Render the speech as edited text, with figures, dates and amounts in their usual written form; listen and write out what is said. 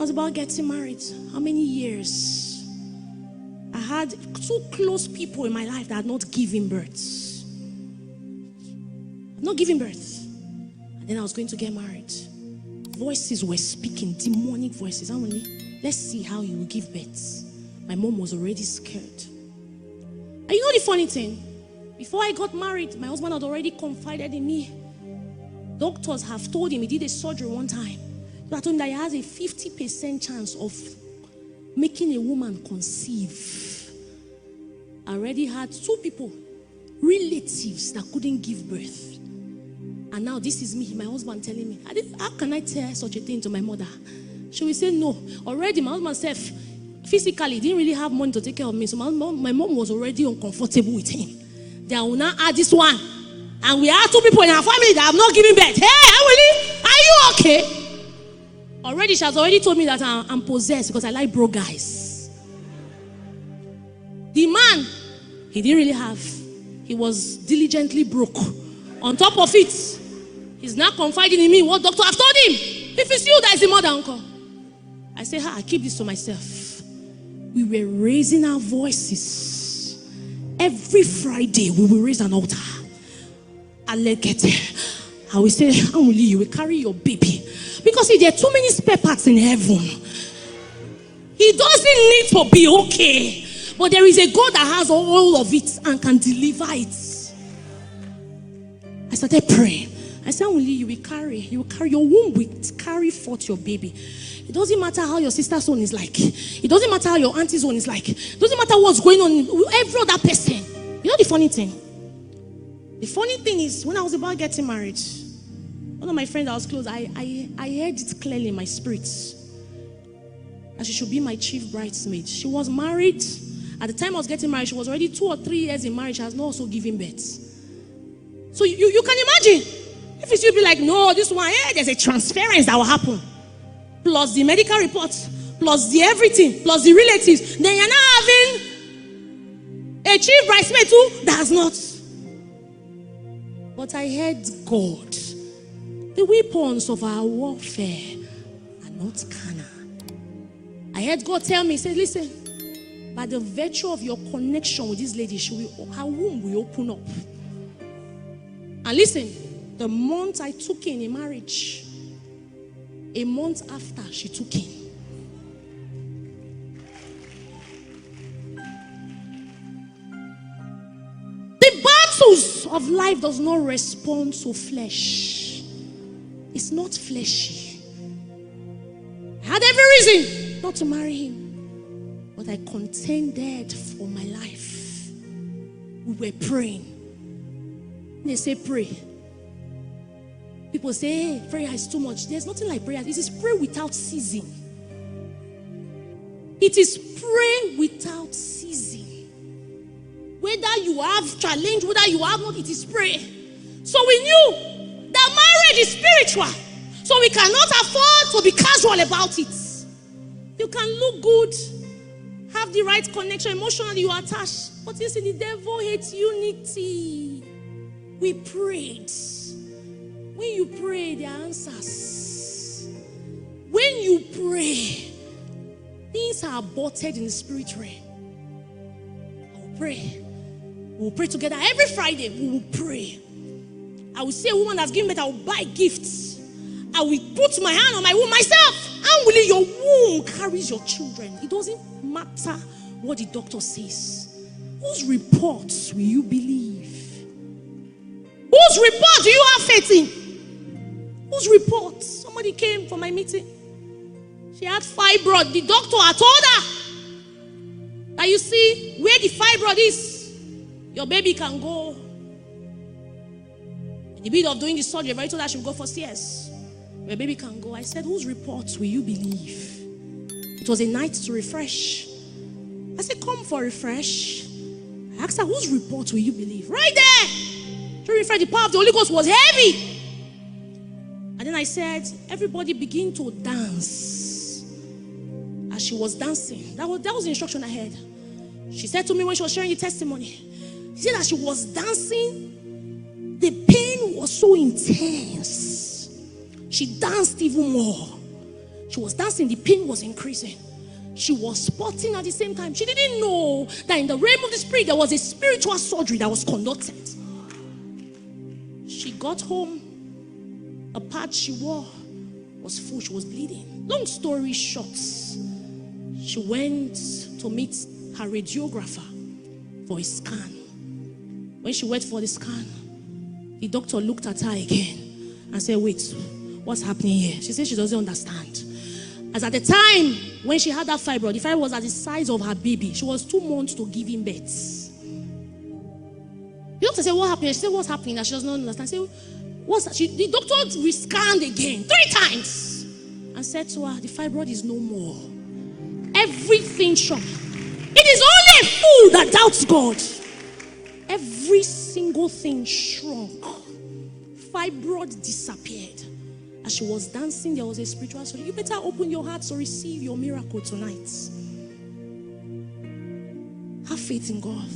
I was about getting married. How many years? I had 2 close people in my life that had not given birth. Not giving birth. And then I was going to get married. Voices were speaking, demonic voices. Anwinli, let's see how you will give birth. My mom was already scared. And you know the funny thing? Before I got married, my husband had already confided in me. Doctors have told him, he did a surgery one time. They told him that he has a 50% chance of making a woman conceive. I already had 2 people, relatives, that couldn't give birth. And now this is me, my husband telling me, how can I tell such a thing to my mother? She will say no. Already my husband said, physically, didn't really have money to take care of me. So my mom was already uncomfortable with him. They will now add this one. And we have 2 people in our family that have not given birth. Hey, Anwinli, are you okay? Already, she has already told me that I'm possessed because I like broke guys. The man, he didn't really have. He was diligently broke. On top of it, he's not confiding in me what doctor have told him. If it's you that is the mother, uncle. I say, I keep this to myself. We were raising our voices. Every Friday, we will raise an altar. Ojiekere. I will say, Anwinli, you will carry your baby. Because see, there are too many spare parts in heaven. He doesn't need to be okay. But there is a God that has all of it and can deliver it. I started praying. I said, Anwinli, you will carry your womb will carry forth your baby. It doesn't matter how your sister's son is like. It doesn't matter how your auntie's son is like. It doesn't matter what's going on with every other person. You know the funny thing? The funny thing is, when I was about getting married, one of my friends that was close, I heard it clearly in my spirit that she should be my chief bridesmaid. She was married. At the time I was getting married, she was already 2 or 3 years in marriage. She has not also given birth. So you can imagine. If it's you be like, no, this one, there's a transference that will happen. Plus the medical report, plus the everything, plus the relatives. Then you're now having a chief bridesmaid too that has not. But I heard God. The weapons of our warfare are not carnal. I heard God tell me, he said, listen, by the virtue of your connection with this lady, her womb will open up. And listen, the month I took in marriage, a month after she took in. The battles of life does not respond to flesh. It's not fleshy. I had every reason not to marry him, but I contended for my life. We were praying. They say pray. People say, hey, prayer is too much. There's nothing like prayer. It is pray without ceasing. It is pray without ceasing. Whether you have challenge, whether you have not, it is pray. So we knew that marriage is spiritual. So we cannot afford to be casual about it. You can look good, have the right connection, emotionally you are attached. But you see, the devil hates unity. We prayed. When you pray, there are answers. When you pray, things are aborted in the spirit realm. I will pray. We will pray together. Every Friday, we will pray. I will say, a woman that's given birth, I will buy gifts. I will put my hand on my womb myself. Anwinli, your womb carries your children. It doesn't matter what the doctor says. Whose reports will you believe? Whose report do you have faith in? Whose report? Somebody came for my meeting. She had fibroid. The doctor had told her that you see where the fibroid is, your baby can go. In the bit of doing the surgery, I told her she would go for CS. Your baby can go. I said, whose reports will you believe? It was a night to refresh. I said, come for refresh. I asked her, whose report will you believe? Right there. To refresh, the power of the Holy Ghost was heavy. And then I said, everybody begin to dance. As she was dancing, that was the instruction I had. She said to me when she was sharing the testimony, she said that she was dancing, the pain was so intense. She danced even more. She was dancing, the pain was increasing. She was spotting at the same time. She didn't know that in the realm of the spirit, there was a spiritual surgery that was conducted. She got home. A part she wore was full. She was bleeding. Long story short, she went to meet her radiographer for a scan. When she went for the scan, the doctor looked at her again and said, wait, what's happening here? She said she doesn't understand. As at the time when she had that fibroid, the fibroid was at the size of her baby. She was 2 months to giving birth. The doctor said, what happened? She said, what's happening? And she does not understand. I said, what's that? The doctor rescanned again 3 times and said to her, the fibroid is no more. Everything shrunk. It is only a fool that doubts God. Every single thing shrunk. Fibroid disappeared. As she was dancing, there was a spiritual story. You better open your heart to receive your miracle tonight. Have faith in God.